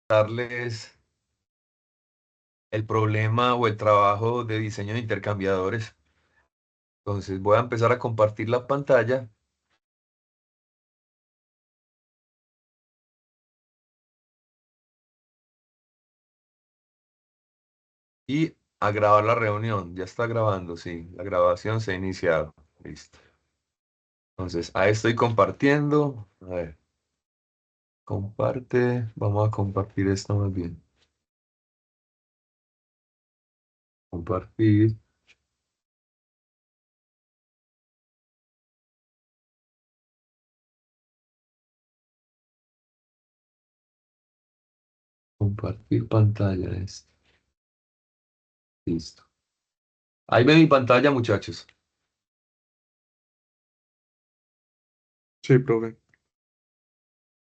darles el problema o el trabajo de diseño de intercambiadores. Entonces voy a empezar a compartir la pantalla y a grabar la reunión. Ya está grabando, sí, la grabación se ha iniciado. Listo. Entonces, ahí estoy compartiendo. A ver, comparte. Vamos a compartir esto más bien. Compartir, compartir pantalla. Listo. Ahí ve mi pantalla, muchachos. Sí, profe.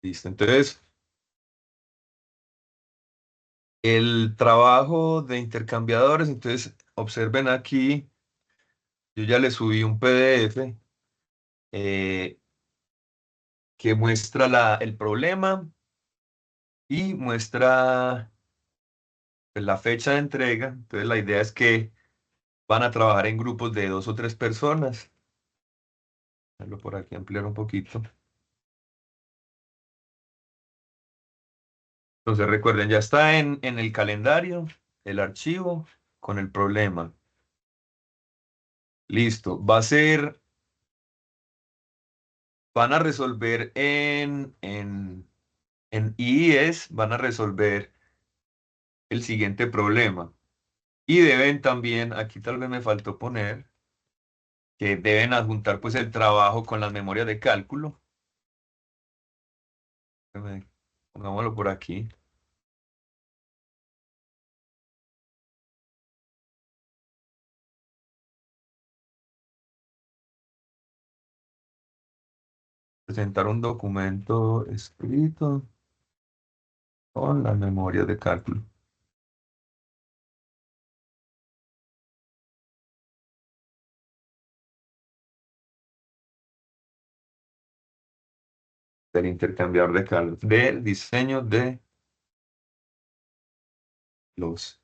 Listo. Entonces, el trabajo de intercambiadores, entonces, observen aquí, yo ya le subí un PDF eh, que muestra el problema y muestra pues, la fecha de entrega. Entonces, la idea es que van a trabajar en grupos de 2 o 3 personas. Déjalo por aquí ampliar un poquito. Entonces, recuerden, ya está en el calendario, el archivo con el problema. Listo. Van a resolver en IES, van a resolver el siguiente problema. Y deben también, aquí tal vez me faltó poner, que deben adjuntar pues el trabajo con las memorias de cálculo. Pongámoslo por aquí. Presentar un documento escrito con las memorias de cálculo del intercambiador de calor, del diseño de los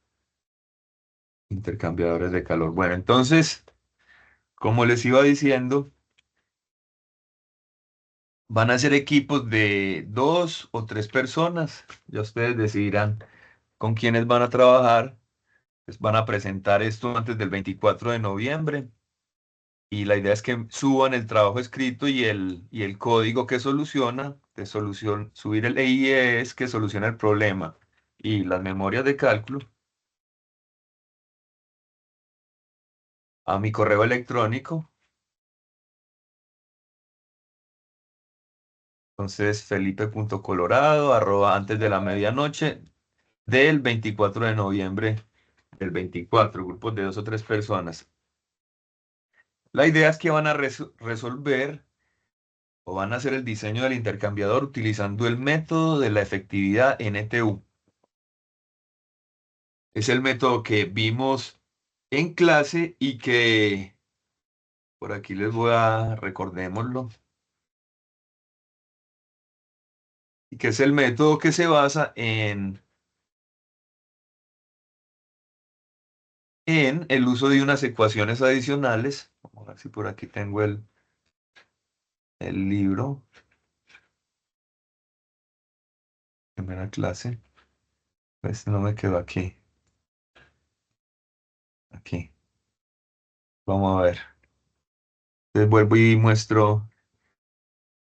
intercambiadores de calor. Bueno, entonces, como les iba diciendo, van a ser equipos de 2 o 3 personas. Ya ustedes decidirán con quiénes van a trabajar. Les van a presentar esto antes del 24 de noviembre. Y la idea es que suban el trabajo escrito y el código que soluciona, subir el EIES que soluciona el problema y las memorias de cálculo a mi correo electrónico. Entonces, felipe.colorado, antes de la medianoche del 24 de noviembre del 24, grupos de 2 o 3 personas. La idea es que van a resolver o van a hacer el diseño del intercambiador utilizando el método de la efectividad NTU. Es el método que vimos en clase y que por aquí les voy a, recordémoslo, y que es el método que se basa en el uso de unas ecuaciones adicionales. Vamos a ver si por aquí tengo el libro, primera clase. Pues no me quedo aquí. Aquí. Vamos a ver. Entonces vuelvo y muestro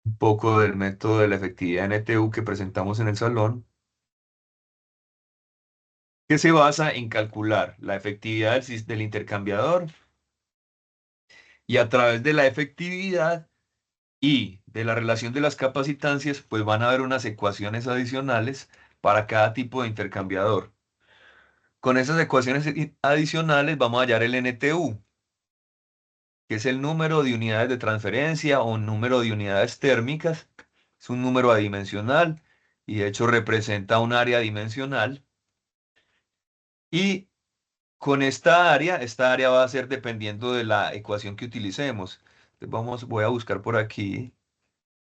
un poco del método de la efectividad NTU que presentamos en el salón, que se basa en calcular la efectividad del intercambiador y a través de la efectividad y de la relación de las capacitancias, pues van a haber unas ecuaciones adicionales para cada tipo de intercambiador. Con esas ecuaciones adicionales vamos a hallar el NTU, que es el número de unidades de transferencia o número de unidades térmicas. Es un número adimensional y de hecho representa un área dimensional. Y con esta área va a ser dependiendo de la ecuación que utilicemos. Entonces voy a buscar por aquí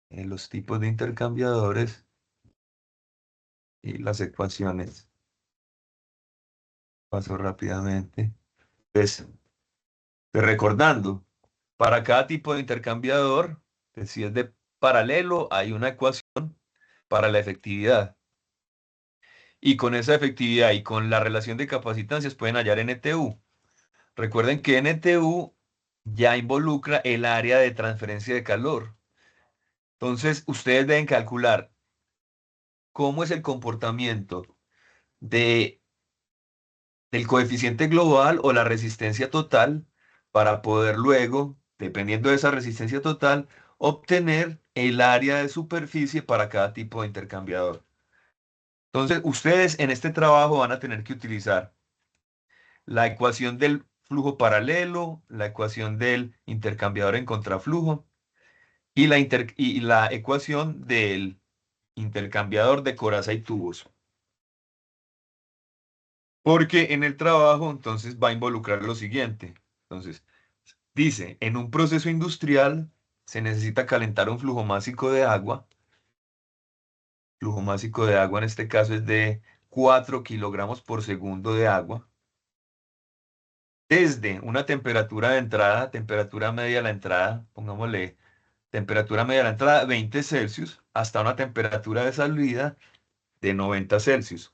los tipos de intercambiadores. y las ecuaciones. Paso rápidamente. Pues, recordando, para cada tipo de intercambiador, si es de paralelo, hay una ecuación para la efectividad. Y con esa efectividad y con la relación de capacitancias pueden hallar NTU. Recuerden que NTU ya involucra el área de transferencia de calor. Entonces, ustedes deben calcular cómo es el comportamiento de, del coeficiente global o la resistencia total para poder luego, dependiendo de esa resistencia total, obtener el área de superficie para cada tipo de intercambiador. Entonces, ustedes en este trabajo van a tener que utilizar la ecuación del flujo paralelo, la ecuación del intercambiador en contraflujo y la ecuación del intercambiador de coraza y tubos. Porque en el trabajo entonces va a involucrar lo siguiente. Entonces, dice, en un proceso industrial se necesita calentar un flujo másico de agua. Flujo másico de agua en este caso es de 4 kilogramos por segundo de agua. Desde una temperatura de entrada, temperatura media de la entrada, pongámosle temperatura media de la entrada 20 Celsius, hasta una temperatura de salida de 90 Celsius.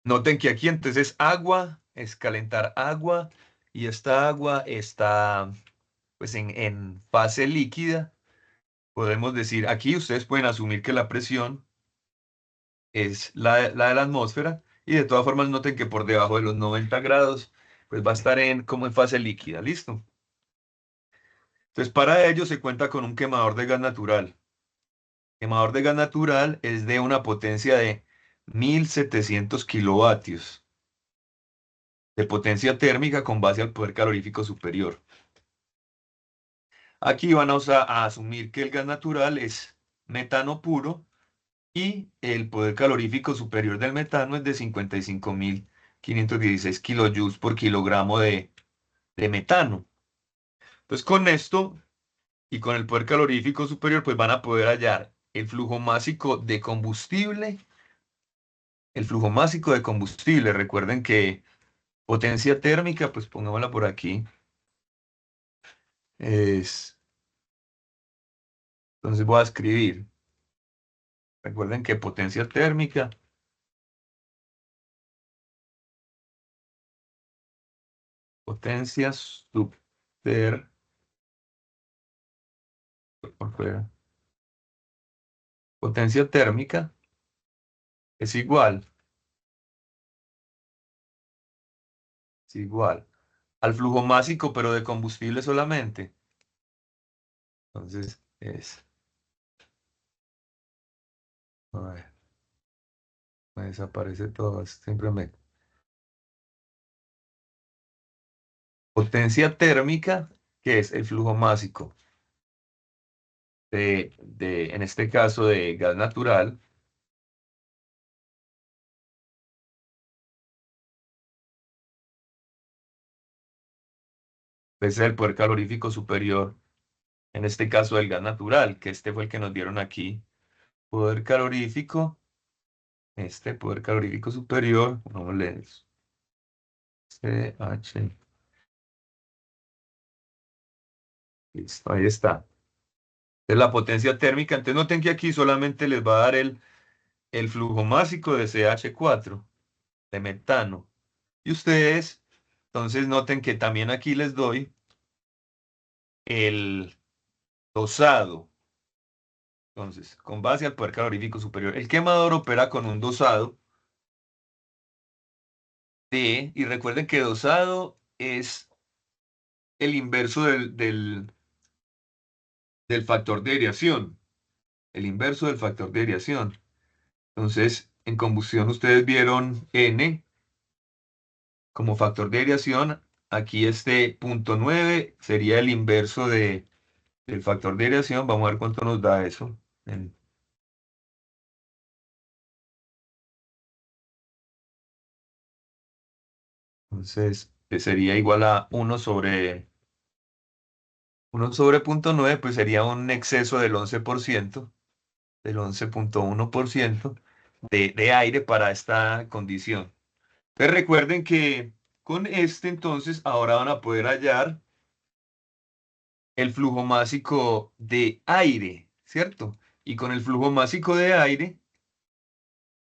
Noten que aquí entonces agua es calentar agua y esta agua está pues en fase líquida. Podemos decir, aquí ustedes pueden asumir que la presión es la de la atmósfera y de todas formas noten que por debajo de los 90 grados pues va a estar como en fase líquida, ¿listo? Entonces para ello se cuenta con un quemador de gas natural. Quemador de gas natural es de una potencia de 1700 kilovatios de potencia térmica con base al poder calorífico superior. Aquí van a asumir que el gas natural es metano puro y el poder calorífico superior del metano es de 55.516 kilojoules por kilogramo de metano. Entonces con esto y con el poder calorífico superior pues van a poder hallar el flujo másico de combustible. El flujo másico de combustible, recuerden que potencia térmica, pues pongámosla por aquí, es, entonces voy a escribir, recuerden que potencia térmica, potencia subter, por fuera, potencia térmica es igual al flujo másico, pero de combustible solamente. Entonces a ver, me desaparece todo, simplemente. Potencia térmica, que es el flujo másico en este caso, de gas natural. Ese es el poder calorífico superior, en este caso del gas natural, que este fue el que nos dieron aquí. Poder calorífico, este poder calorífico superior, vamos a leer eso. CH, listo, ahí está. Es la potencia térmica. Entonces noten que aquí solamente les va a dar el flujo másico de CH4 de metano. Y ustedes, entonces noten que también aquí les doy el dosado. Entonces, con base al poder calorífico superior, el quemador opera con un dosado y recuerden que dosado es el inverso del factor de aireación, el inverso del factor de aireación. Entonces, en combustión ustedes vieron N como factor de aireación. Aquí este punto 9 sería el inverso del factor de aireación. Vamos a ver cuánto nos da eso. Entonces, sería igual a uno sobre punto 9, pues sería un exceso del 11%. del 11,1% de aire para esta condición. Entonces recuerden que con este entonces ahora van a poder hallar el flujo másico de aire, ¿cierto? Y con el flujo másico de aire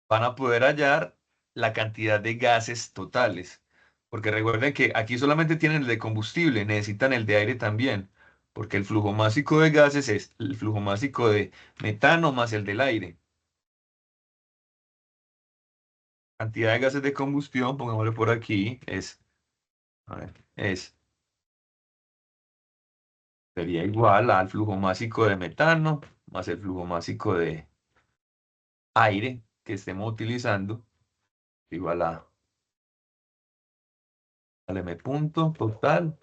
van a poder hallar la cantidad de gases totales. Porque recuerden que aquí solamente tienen el de combustible, necesitan el de aire también. Porque el flujo másico de gases es el flujo másico de metano más el del aire. Cantidad de gases de combustión, pongámosle por aquí, a ver, sería igual al flujo másico de metano más el flujo másico de aire que estemos utilizando, igual al M punto total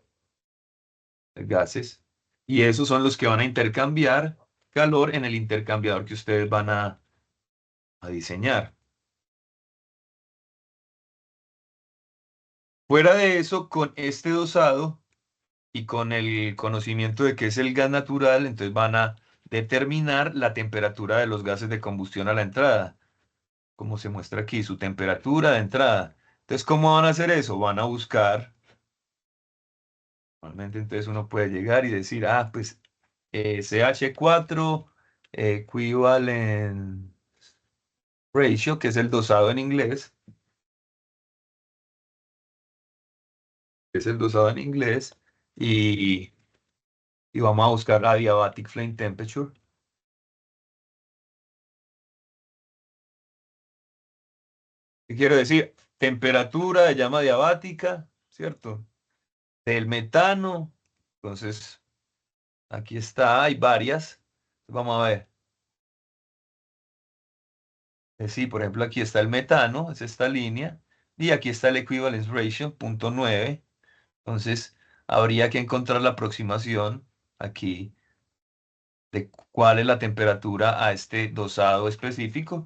de gases. Y esos son los que van a intercambiar calor en el intercambiador que ustedes van a diseñar. Fuera de eso, con este dosado y con el conocimiento de qué es el gas natural, entonces van a determinar la temperatura de los gases de combustión a la entrada, como se muestra aquí, su temperatura de entrada. Entonces, ¿cómo van a hacer eso? Van a buscar, normalmente entonces uno puede llegar y decir, pues CH4 equivalent ratio, que es el dosado en inglés, y, y vamos a buscar adiabatic flame temperature. ¿Qué quiero decir? Temperatura de llama diabática, ¿cierto? Del metano. Entonces, aquí está, hay varias. Vamos a ver. Sí, por ejemplo, aquí está el metano, es esta línea, y aquí está el equivalence ratio, 0,9. Entonces, habría que encontrar la aproximación aquí de cuál es la temperatura a este dosado específico.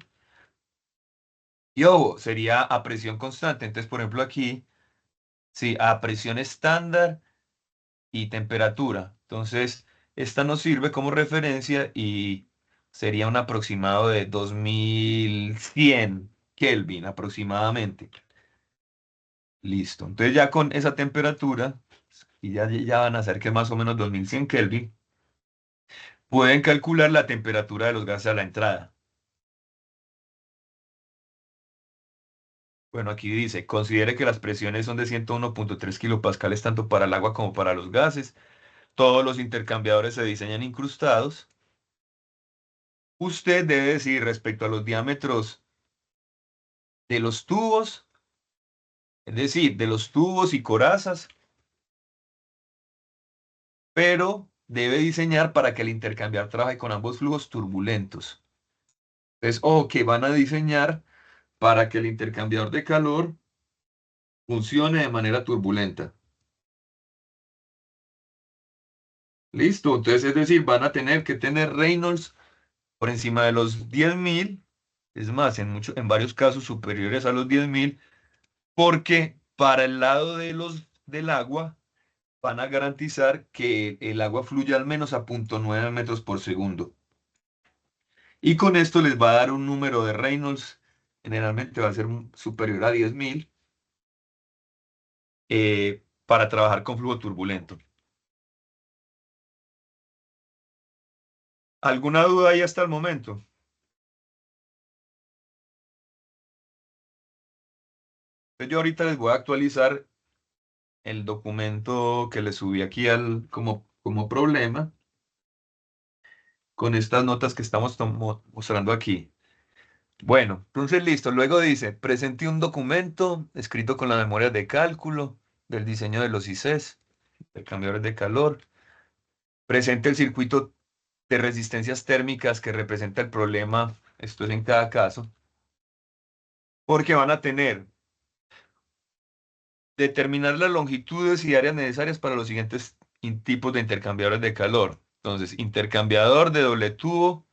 Y ojo, sería a presión constante. Entonces, por ejemplo, aquí, sí, a presión estándar y temperatura. Entonces, esta nos sirve como referencia y sería un aproximado de 2100 Kelvin aproximadamente. Listo. Entonces, ya con esa temperatura, y ya van a ser que más o menos 2100 Kelvin, pueden calcular la temperatura de los gases a la entrada. Bueno, aquí dice, considere que las presiones son de 101,3 kilopascales tanto para el agua como para los gases. Todos los intercambiadores se diseñan incrustados. Usted debe decir respecto a los diámetros de los tubos, es decir, de los tubos y corazas, pero debe diseñar para que el intercambiador trabaje con ambos flujos turbulentos. Entonces, ojo que van a diseñar para que el intercambiador de calor funcione de manera turbulenta. Listo, entonces es decir, van a tener que tener Reynolds por encima de los 10.000, es más, en varios casos superiores a los 10.000, porque para el lado del agua van a garantizar que el agua fluya al menos a 0,9 metros por segundo. Y con esto les va a dar un número de Reynolds, generalmente va a ser superior a 10.000, para trabajar con flujo turbulento. ¿Alguna duda ahí hasta el momento? Yo ahorita les voy a actualizar el documento que les subí aquí como problema con estas notas que estamos mostrando aquí. Bueno, entonces listo. Luego dice, presente un documento escrito con las memorias de cálculo del diseño de los ICs, de cambiadores de calor. Presente el circuito de resistencias térmicas que representa el problema. Esto es en cada caso. Porque van a tener determinar las longitudes y áreas necesarias para los siguientes tipos de intercambiadores de calor. Entonces, intercambiador de doble tubo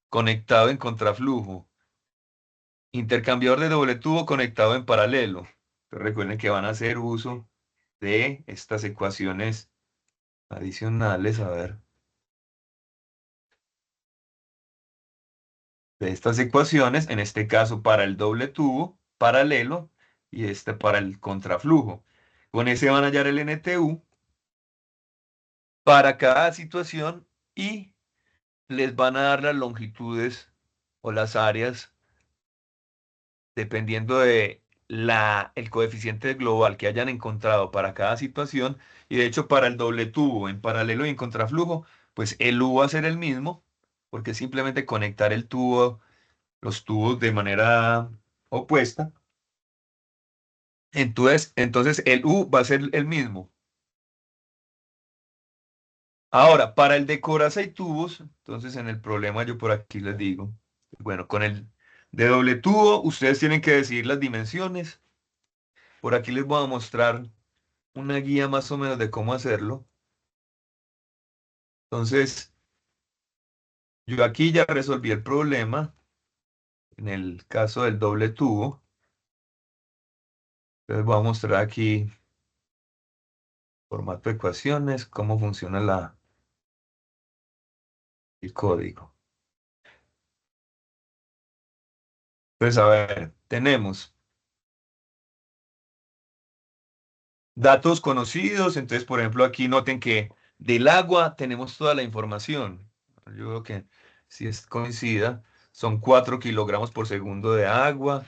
conectado en contraflujo. Intercambiador de doble tubo conectado en paralelo. Entonces, recuerden que van a hacer uso de estas ecuaciones adicionales. A ver. de estas ecuaciones, en este caso para el doble tubo paralelo y este para el contraflujo. Con ese van a hallar el NTU para cada situación y les van a dar las longitudes o las áreas dependiendo de el coeficiente global que hayan encontrado para cada situación. Y de hecho para el doble tubo en paralelo y en contraflujo, pues el U va a ser el mismo porque es simplemente conectar el tubo, los tubos de manera opuesta. Entonces el U va a ser el mismo. Ahora, para el de coraza y tubos, entonces en el problema yo por aquí les digo, bueno, con el de doble tubo, ustedes tienen que decidir las dimensiones. Por aquí les voy a mostrar una guía más o menos de cómo hacerlo. Entonces, yo aquí ya resolví el problema en el caso del doble tubo. Les voy a mostrar aquí formato de ecuaciones, cómo funciona el código. Pues a ver, tenemos datos conocidos. Entonces, por ejemplo, aquí noten que del agua tenemos toda la información. Yo creo que si es coincida, son 4 kilogramos por segundo de agua,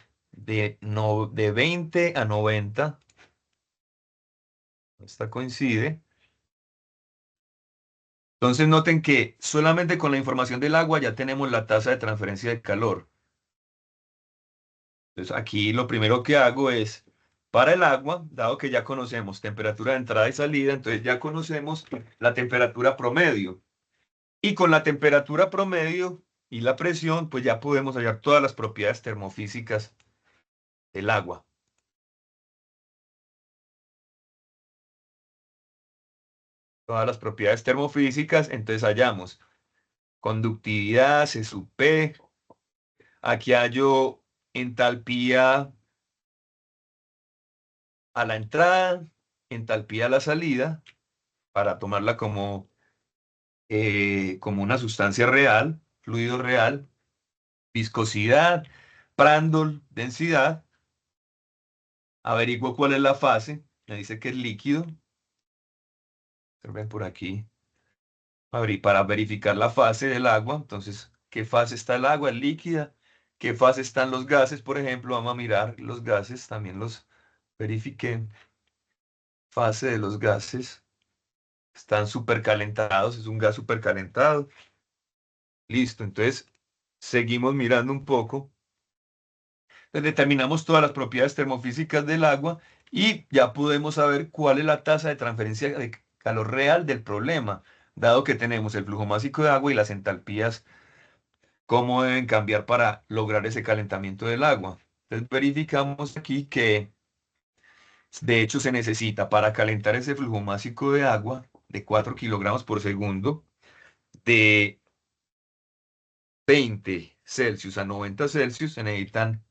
no, de 20 a 90. Esta coincide. Entonces, noten que solamente con la información del agua ya tenemos la tasa de transferencia de calor. Entonces, aquí lo primero que hago es, para el agua, dado que ya conocemos temperatura de entrada y salida, entonces ya conocemos la temperatura promedio. Y con la temperatura promedio y la presión, pues ya podemos hallar todas las propiedades termofísicas del agua. Todas las propiedades termofísicas, entonces hallamos conductividad, C sub P. Aquí hallo entalpía a la entrada, entalpía a la salida, para tomarla como una sustancia real, fluido real, viscosidad, Prandtl, densidad. Averiguo cuál es la fase, me dice que es líquido. Ven por aquí. Para verificar la fase del agua. Entonces, ¿qué fase está el agua? ¿Es líquida? ¿Qué fase están los gases? Por ejemplo, vamos a mirar los gases, también los verifiqué. Fase de los gases. Están supercalentados, es un gas supercalentado. Listo, entonces seguimos mirando un poco. Entonces, determinamos todas las propiedades termofísicas del agua y ya podemos saber cuál es la tasa de transferencia de calor real del problema, dado que tenemos el flujo másico de agua y las entalpías, cómo deben cambiar para lograr ese calentamiento del agua. Entonces verificamos aquí que de hecho se necesita para calentar ese flujo másico de agua de 4 kilogramos por segundo, de 20 Celsius a 90 Celsius, se necesitan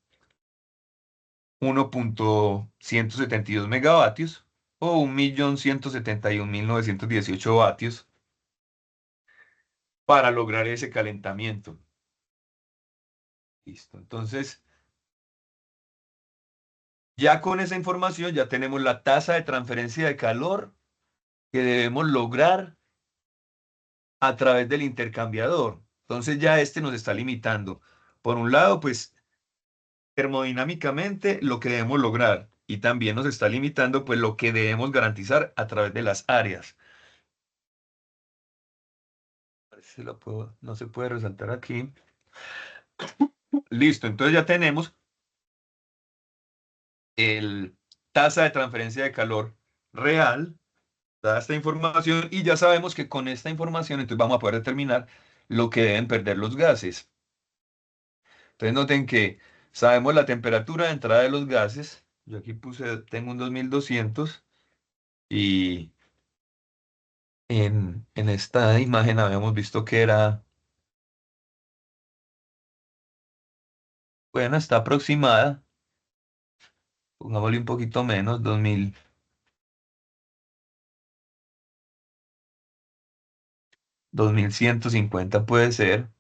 1.172 megavatios o 1.171.918 vatios para lograr ese calentamiento. Listo. Entonces, ya con esa información ya tenemos la tasa de transferencia de calor que debemos lograr a través del intercambiador. Entonces ya este nos está limitando. Por un lado, pues termodinámicamente lo que debemos lograr y también nos está limitando pues lo que debemos garantizar a través de las áreas. A ver si no se puede resaltar aquí. Listo, entonces ya tenemos el tasa de transferencia de calor real, dada esta información, y ya sabemos que con esta información entonces vamos a poder determinar lo que deben perder los gases. Entonces noten que sabemos la temperatura de entrada de los gases. Yo aquí tengo un 2200 y en esta imagen habíamos visto que era, bueno, está aproximada, pongámosle un poquito menos, 2150 puede ser.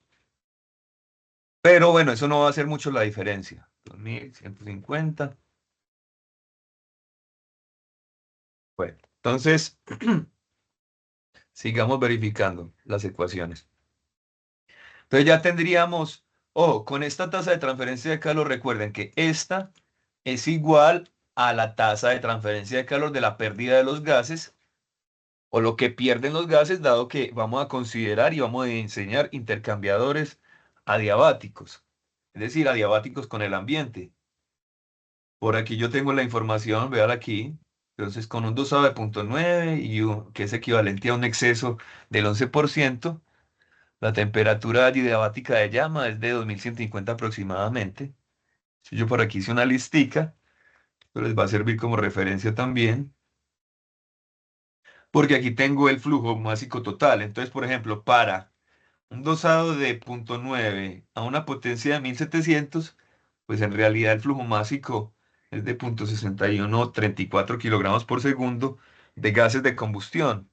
Pero bueno, eso no va a hacer mucho la diferencia. 2150. Bueno, entonces sigamos verificando las ecuaciones. Entonces ya tendríamos, con esta tasa de transferencia de calor, recuerden que esta es igual a la tasa de transferencia de calor de la pérdida de los gases o lo que pierden los gases, dado que vamos a considerar y vamos a enseñar intercambiadores adiabáticos, es decir, adiabáticos con el ambiente. Por aquí yo tengo la información, vean aquí. Entonces, con un dosado de 0,9 que es equivalente a un exceso del 11%, la temperatura adiabática de llama es de 2150 aproximadamente. Si yo por aquí hice una listica, esto les va a servir como referencia también, porque aquí tengo el flujo másico total. Entonces, por ejemplo, para un dosado de 0,9 a una potencia de 1700, pues en realidad el flujo másico es de 0,6134 kilogramos por segundo de gases de combustión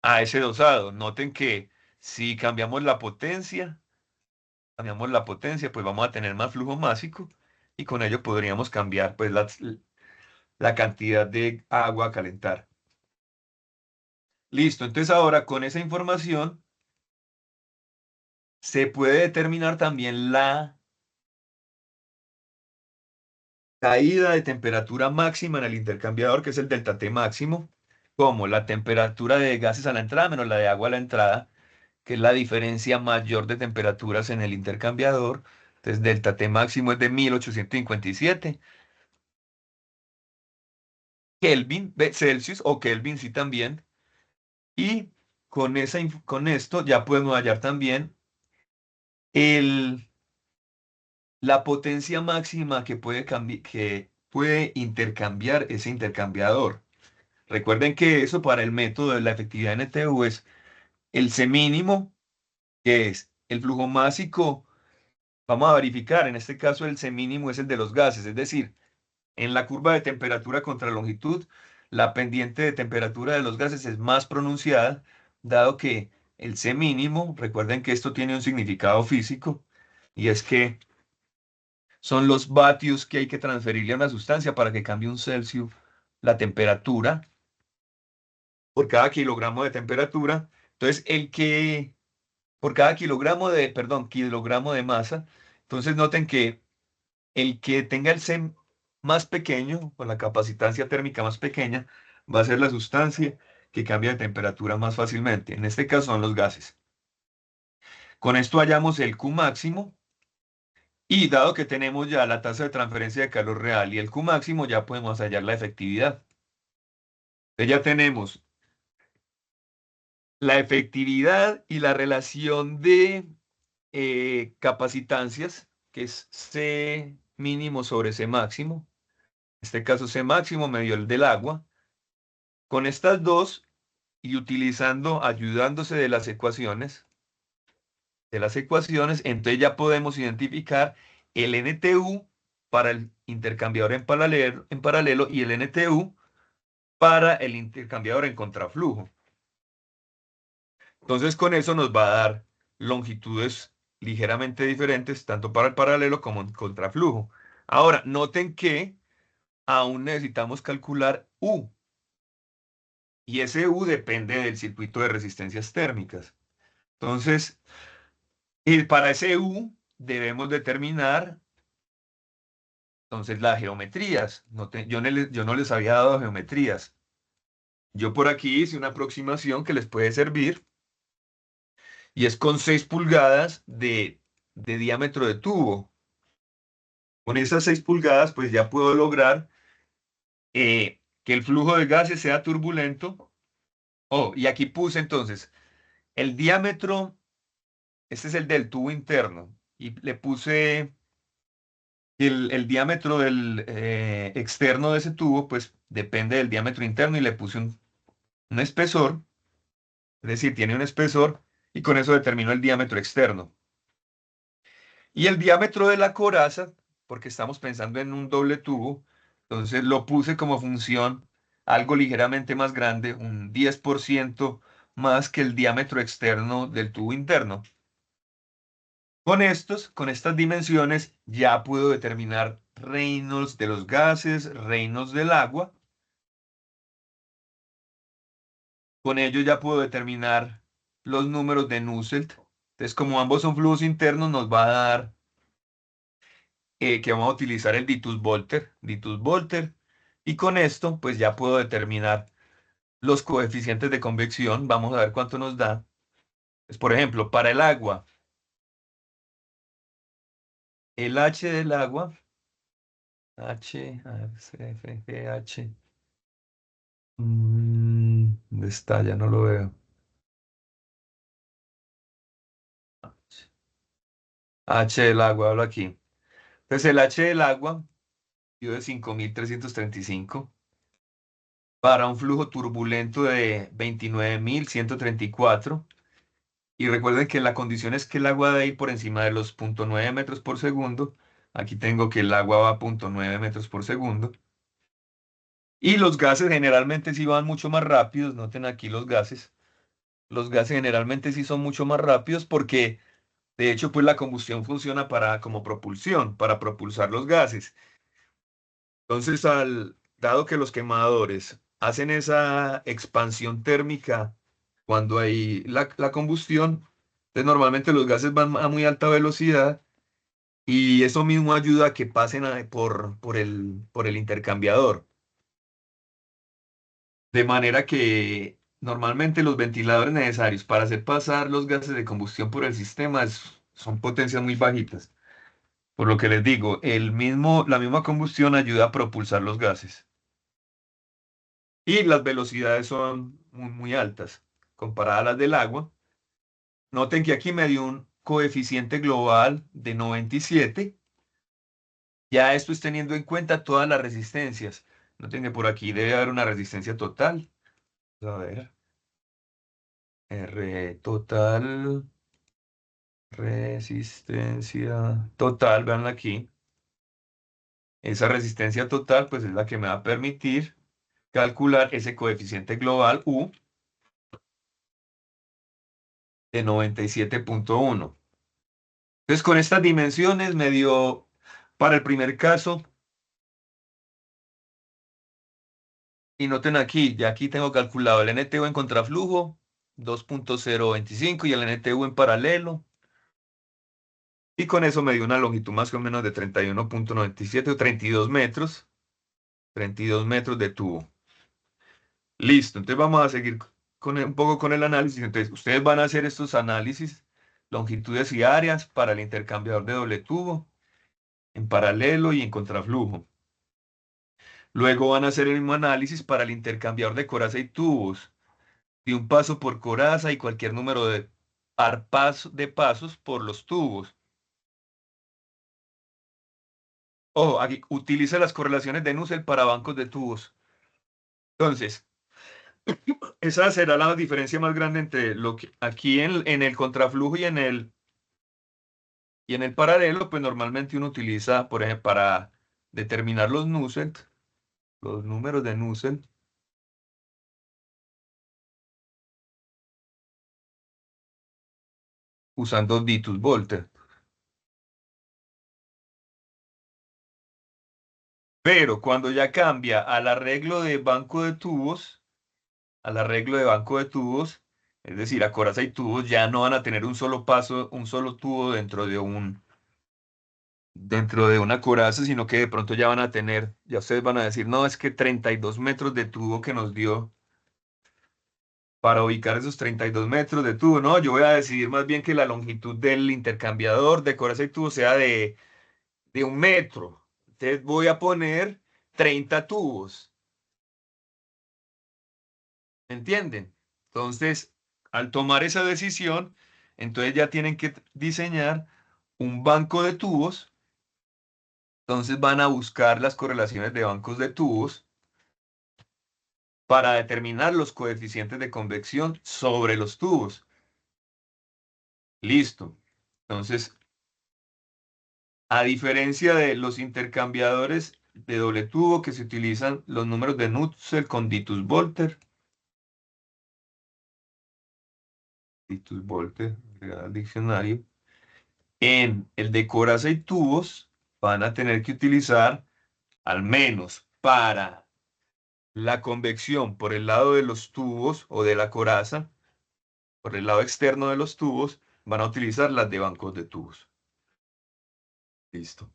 a ese dosado. Noten que si cambiamos la potencia, pues vamos a tener más flujo másico y con ello podríamos cambiar pues la cantidad de agua a calentar. Listo, entonces ahora con esa información se puede determinar también la caída de temperatura máxima en el intercambiador, que es el delta T máximo, como la temperatura de gases a la entrada menos la de agua a la entrada, que es la diferencia mayor de temperaturas en el intercambiador. Entonces, delta T máximo es de 1857 Kelvin, Celsius o Kelvin, sí también. Y con esto ya podemos hallar también el, la potencia máxima que puede intercambiar ese intercambiador. Recuerden que eso para el método de la efectividad NTU es el C mínimo, que es el flujo másico. Vamos a verificar, en este caso el C mínimo es el de los gases, es decir, en la curva de temperatura contra longitud, la pendiente de temperatura de los gases es más pronunciada, dado que el C mínimo, recuerden que esto tiene un significado físico, y es que son los vatios que hay que transferirle a una sustancia para que cambie un Celsius la temperatura por cada kilogramo de temperatura. Entonces, por cada kilogramo de masa. Entonces, noten que el que tenga el C más pequeño, con la capacitancia térmica más pequeña, va a ser la sustancia que cambia de temperatura más fácilmente. En este caso son los gases. Con esto hallamos el Q máximo y dado que tenemos ya la tasa de transferencia de calor real y el Q máximo, ya podemos hallar la efectividad. Entonces ya tenemos la efectividad y la relación de capacitancias, que es C mínimo sobre C máximo. En este caso C máximo me dio el del agua. Con estas dos y ayudándose entonces ya podemos identificar el NTU para el intercambiador en paralelo y el NTU para el intercambiador en contraflujo. Entonces con eso nos va a dar longitudes ligeramente diferentes, tanto para el paralelo como en contraflujo. Ahora, noten que aún necesitamos calcular U, y ese U depende del circuito de resistencias térmicas. Entonces, y para ese U debemos determinar entonces las geometrías. Yo no les había dado geometrías. Yo por aquí hice una aproximación que les puede servir y es con 6 pulgadas de diámetro de tubo. Con esas 6 pulgadas, pues ya puedo lograr que el flujo de gases sea turbulento. Oh, y aquí puse entonces el diámetro, este es el del tubo interno, y le puse el diámetro del externo de ese tubo, pues depende del diámetro interno y le puse un espesor, es decir, tiene un espesor y con eso determino el diámetro externo. Y el diámetro de la coraza, porque estamos pensando en un doble tubo, entonces lo puse como función algo ligeramente más grande, un 10% más que el diámetro externo del tubo interno. Con estas dimensiones, ya puedo determinar Reynolds de los gases, Reynolds del agua. Con ello ya puedo determinar los números de Nusselt. Entonces, como ambos son flujos internos, nos va a dar que vamos a utilizar el Ditus-Volter. Y con esto, pues ya puedo determinar los coeficientes de convección. Vamos a ver cuánto nos da. Pues, por ejemplo, para el agua, el H del agua, H, a ver, CFGH. ¿Dónde está? Ya no lo veo. H del agua, hablo aquí. Entonces el H del agua dio de 5.335 para un flujo turbulento de 29.134. Y recuerden que la condición es que el agua debe ir por encima de los 0,9 metros por segundo. Aquí tengo que el agua va a 0,9 metros por segundo. Y los gases generalmente sí van mucho más rápidos. Noten aquí los gases. Los gases generalmente sí son mucho más rápidos porque, de hecho, pues la combustión funciona como propulsión, para propulsar los gases. Entonces, dado que los quemadores hacen esa expansión térmica cuando hay la combustión, entonces normalmente los gases van a muy alta velocidad y eso mismo ayuda a que pasen por el intercambiador. De manera que normalmente los ventiladores necesarios para hacer pasar los gases de combustión por el sistema son potencias muy bajitas. Por lo que les digo, la misma combustión ayuda a propulsar los gases. Y las velocidades son muy, muy altas comparadas a las del agua. Noten que aquí me dio un coeficiente global de 97. Ya esto es teniendo en cuenta todas las resistencias. Noten que por aquí debe haber una resistencia total. A ver, R total, resistencia total, vean aquí. Esa resistencia total, pues es la que me va a permitir calcular ese coeficiente global U de 97,1. Entonces, con estas dimensiones me dio, para el primer caso, y noten aquí, ya aquí tengo calculado el NTU en contraflujo, 2,025 y el NTU en paralelo. Y con eso me dio una longitud más o menos de 31,97 o 32 metros. 32 metros de tubo. Listo, entonces vamos a seguir un poco con el análisis. Entonces, ustedes van a hacer estos análisis, longitudes y áreas para el intercambiador de doble tubo, en paralelo y en contraflujo. Luego van a hacer el mismo análisis para el intercambiador de coraza y tubos, de un paso por coraza y cualquier número de de pasos por los tubos. Ojo, aquí utiliza las correlaciones de Nusselt para bancos de tubos. Entonces, esa será la diferencia más grande entre lo que aquí en el contraflujo y en el paralelo, pues normalmente uno utiliza, por ejemplo, para determinar los Nusselt, los números de Nusselt, usando Ditus Volter. Pero cuando ya cambia al arreglo de banco de tubos, al arreglo de banco de tubos, es decir, a coraza y tubos ya no van a tener un solo paso, un solo tubo dentro de una coraza, sino que de pronto ya van a tener, ya ustedes van a decir, no, es que 32 metros de tubo que nos dio para ubicar esos 32 metros de tubo, no, yo voy a decidir más bien que la longitud del intercambiador de coraza y tubo sea de 1 metro. Entonces voy a poner 30 tubos, ¿entienden? Entonces, al tomar esa decisión, entonces ya tienen que diseñar un banco de tubos. Entonces van a buscar las correlaciones de bancos de tubos para determinar los coeficientes de convección sobre los tubos. Listo. Entonces, a diferencia de los intercambiadores de doble tubo que se utilizan los números de Nusselt con Ditus Volter, Titus Volte, agregar al diccionario. En el de coraza y tubos van a tener que utilizar, al menos para la convección por el lado de los tubos o de la coraza, por el lado externo de los tubos, van a utilizar las de bancos de tubos. Listo.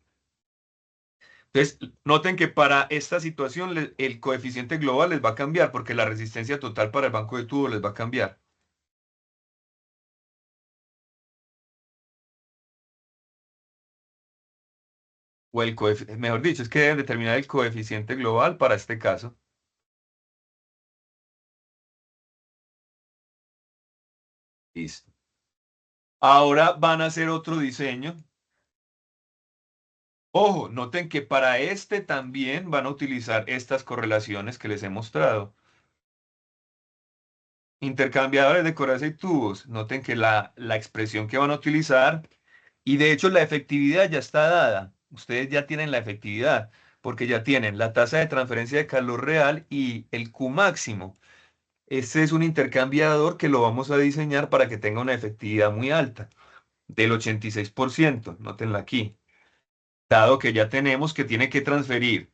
Entonces, noten que para esta situación el coeficiente global les va a cambiar porque la resistencia total para el banco de tubos les va a cambiar. O el mejor dicho, es que deben determinar el coeficiente global para este caso. Listo. Ahora van a hacer otro diseño. Ojo, noten que para este también van a utilizar estas correlaciones que les he mostrado. Intercambiadores de coraza y tubos. Noten que la expresión que van a utilizar, y de hecho la efectividad ya está dada. Ustedes ya tienen la efectividad, porque ya tienen la tasa de transferencia de calor real y el Q máximo. Este es un intercambiador que lo vamos a diseñar para que tenga una efectividad muy alta, del 86%. Nótenla aquí. Dado que ya tenemos que tiene que transferir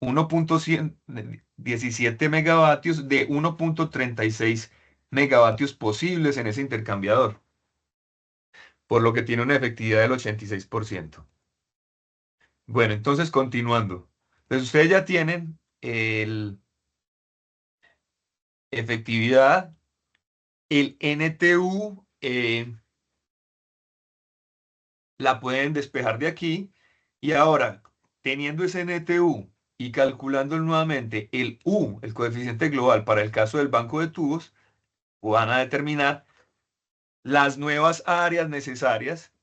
1.17 megavatios de 1.36 megavatios posibles en ese intercambiador, por lo que tiene una efectividad del 86%. Bueno, entonces continuando. Pues ustedes ya tienen el efectividad, el NTU, la pueden despejar de aquí y ahora, teniendo ese NTU y calculando nuevamente el U, el coeficiente global para el caso del banco de tubos, van a determinar las nuevas áreas necesarias,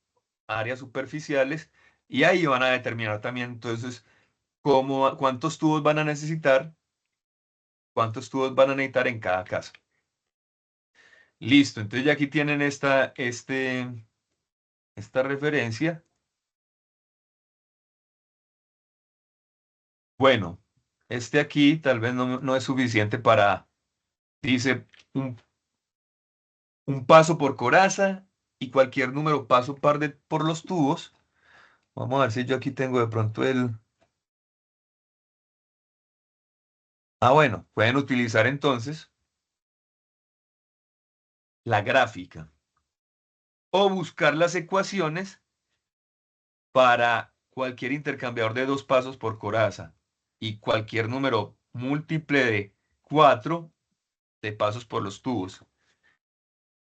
áreas superficiales, y ahí van a determinar también entonces cuántos tubos van a necesitar, cuántos tubos van a necesitar en cada caso. Listo, entonces ya aquí tienen esta referencia. Bueno, este aquí tal vez no es suficiente para, dice, un, un paso por coraza y cualquier número paso par por los tubos. Vamos a ver si yo aquí tengo de pronto el... Ah, bueno, pueden utilizar entonces la gráfica o buscar las ecuaciones para cualquier intercambiador de dos pasos por coraza y cualquier número múltiple de 4 de pasos por los tubos.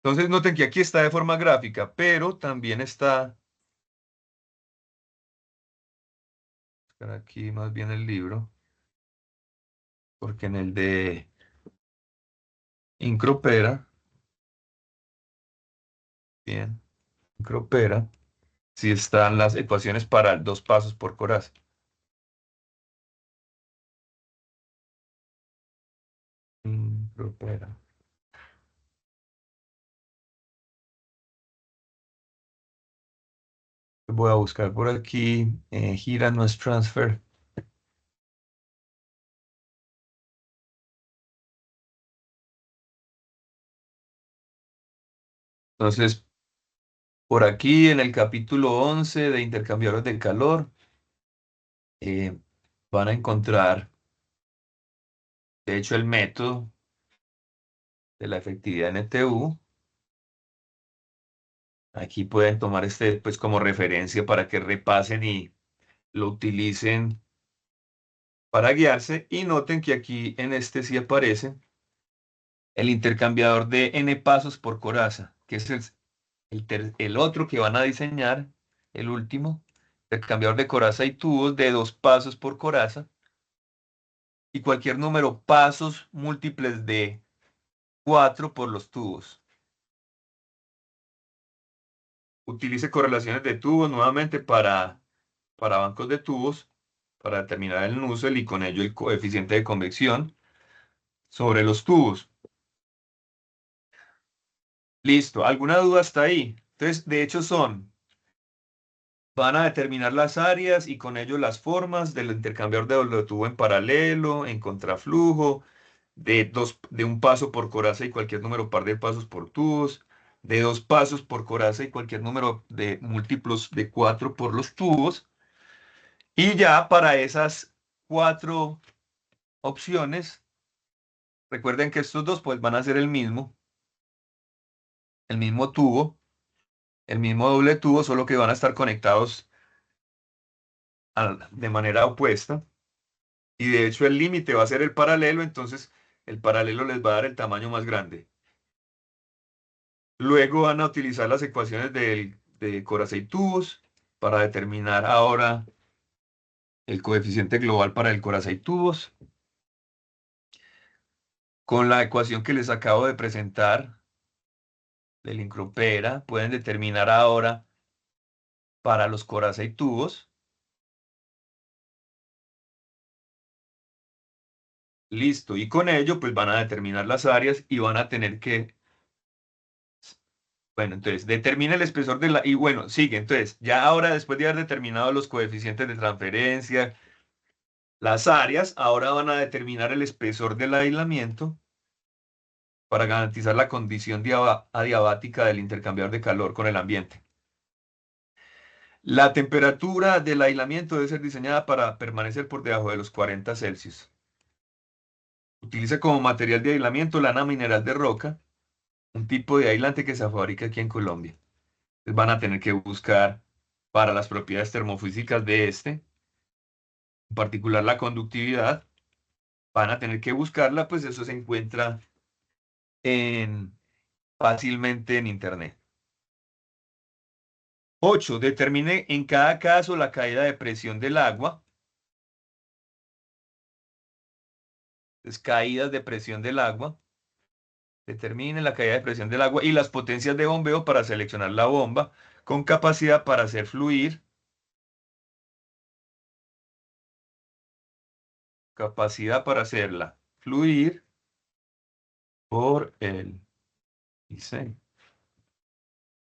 Entonces noten que aquí está de forma gráfica, pero también está, aquí más bien el libro, porque en el de Incropera, bien, Incropera, sí están las ecuaciones para dos pasos por coraza. Incropera. Voy a buscar por aquí, gira no es transfer. Entonces, por aquí en el capítulo 11 de intercambiadores del calor, eh, van a encontrar, de hecho, el método de la efectividad NTU. Aquí pueden tomar este pues como referencia para que repasen y lo utilicen para guiarse. Y noten que aquí en este sí aparece el intercambiador de n pasos por coraza, que es el otro que van a diseñar, el último, intercambiador de coraza y tubos de dos pasos por coraza. Y cualquier número pasos múltiples de 4 por los tubos. Utilice correlaciones de tubos nuevamente para bancos de tubos, para determinar el Nusselt y con ello el coeficiente de convección sobre los tubos. Listo, ¿alguna duda hasta ahí? Entonces, de hecho van a determinar las áreas y con ello las formas del intercambiador de doble tubo en paralelo, en contraflujo, de un paso por coraza y cualquier número par de pasos por tubos, de 2 pasos por coraza y cualquier número de múltiplos de 4 por los tubos. Y ya para esas 4 opciones, recuerden que estos dos pues van a ser el mismo tubo, el mismo doble tubo, solo que van a estar conectados de manera opuesta. Y de hecho el límite va a ser el paralelo, entonces el paralelo les va a dar el tamaño más grande. Luego van a utilizar las ecuaciones de coraza y tubos para determinar ahora el coeficiente global para el coraza y tubos. Con la ecuación que les acabo de presentar del Incropera, pueden determinar ahora para los coraza y tubos. Listo. Y con ello, pues van a determinar las áreas y van a tener que, bueno, entonces, determina el espesor de la, y bueno, sigue. Entonces, ya ahora, después de haber determinado los coeficientes de transferencia, las áreas, ahora van a determinar el espesor del aislamiento para garantizar la condición adiabática del intercambiador de calor con el ambiente. La temperatura del aislamiento debe ser diseñada para permanecer por debajo de los 40 Celsius. Utiliza como material de aislamiento lana mineral de roca, un tipo de aislante que se fabrica aquí en Colombia. Entonces van a tener que buscar para las propiedades termofísicas de este, en particular la conductividad, van a tener que buscarla, pues eso se encuentra en, fácilmente en Internet. 8. Determine en cada caso la caída de presión del agua. Entonces, caídas de presión del agua. Determine la caída de presión del agua y las potencias de bombeo para seleccionar la bomba con capacidad para hacer fluir. Capacidad para hacerla fluir por el IC,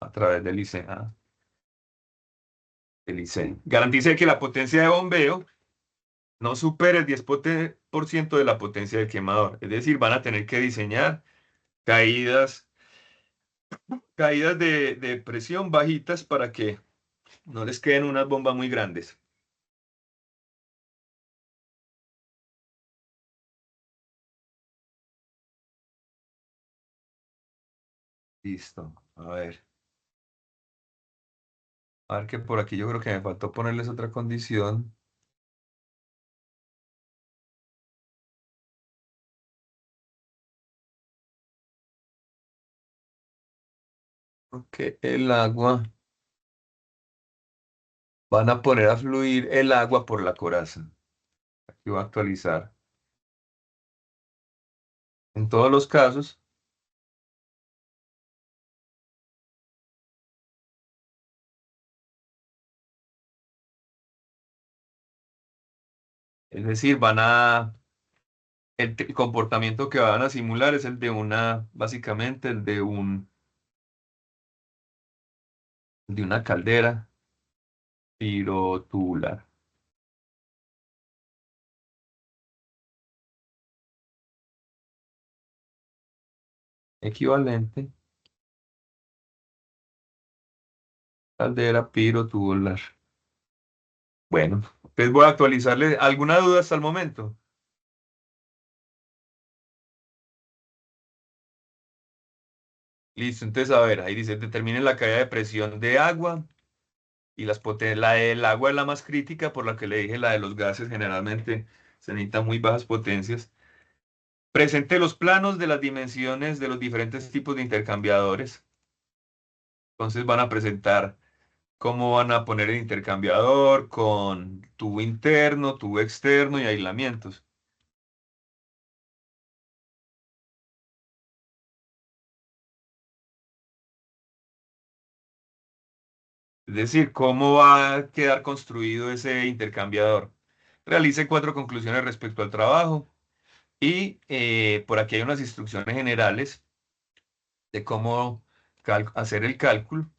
a través del IC. El IC. Garantice que la potencia de bombeo no supere el 10% de la potencia del quemador. Es decir, van a tener que diseñar caídas, caídas de presión bajitas para que no les queden unas bombas muy grandes. Listo. A ver que por aquí yo creo que me faltó ponerles otra condición. Que el agua, van a poner a fluir el agua por la coraza. Aquí voy a actualizar. En todos los casos, es decir, el comportamiento que van a simular es el de básicamente el de una caldera pirotubular. Equivalente, caldera pirotubular. Bueno, entonces voy a actualizarle. ¿Alguna duda hasta el momento? Listo, entonces a ver, ahí dice, determine la caída de presión de agua y la del agua es la más crítica, por la que le dije, la de los gases generalmente se necesitan muy bajas potencias. Presente los planos de las dimensiones de los diferentes tipos de intercambiadores. Entonces van a presentar cómo van a poner el intercambiador con tubo interno, tubo externo y aislamientos. Es decir, cómo va a quedar construido ese intercambiador. Realice 4 conclusiones respecto al trabajo y por aquí hay unas instrucciones generales de cómo hacer el cálculo.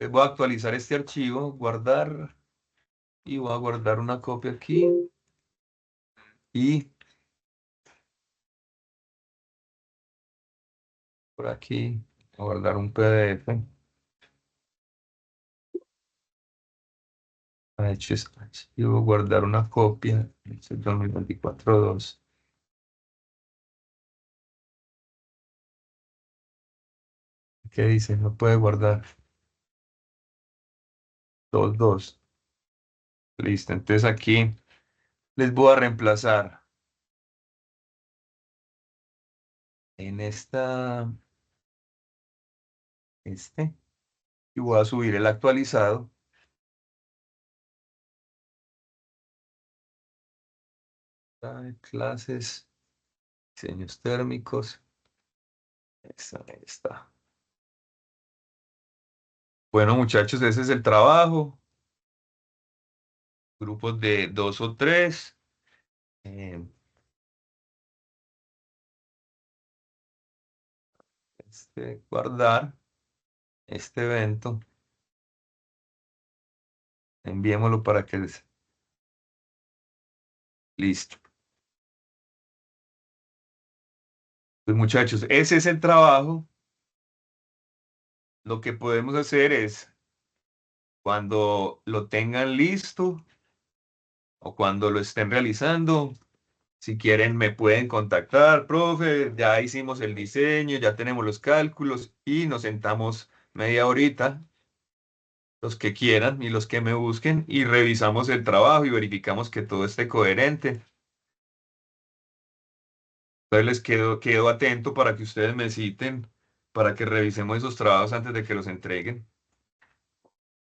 Voy a actualizar este archivo, guardar y voy a guardar una copia aquí y por aquí. a guardar un PDF. Archivo, guardar una copia. Es el 2024-2. ¿Qué dice? No puede guardar. 2. Listo. Entonces aquí les voy a reemplazar en y voy a subir el actualizado. Clases, diseños térmicos. Ahí está. Bueno, muchachos, ese es el trabajo. Grupos de 2 o 3. eh, guardar este evento. Enviémoslo para que listo. Pues muchachos, ese es el trabajo. Lo que podemos hacer es, cuando lo tengan listo o cuando lo estén realizando, si quieren me pueden contactar, profe, ya hicimos el diseño, ya tenemos los cálculos y nos sentamos media horita, los que quieran y los que me busquen, y revisamos el trabajo y verificamos que todo esté coherente. Entonces les quedo atento para que ustedes me citen, para que revisemos esos trabajos antes de que los entreguen.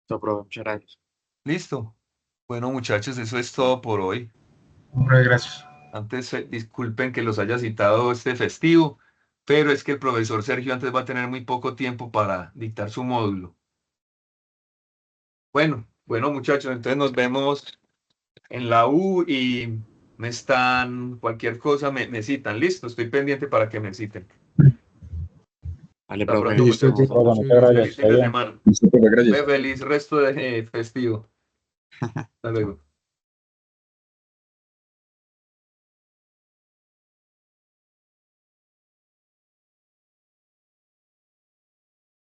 Listo, profe, muchas gracias. Listo. Bueno, muchachos, eso es todo por hoy. Profe, gracias. Antes, disculpen que los haya citado este festivo, pero es que el profesor Sergio antes va a tener muy poco tiempo para dictar su módulo. Bueno, muchachos, entonces nos vemos en la U y cualquier cosa me citan. Listo, estoy pendiente para que me citen. Vale, Hasta profe. pronto, Listo, muchachos. profe, muchas Feliz gracias. fin de semana. Listo, profe, gracias. Feliz resto de festivo. Hasta luego.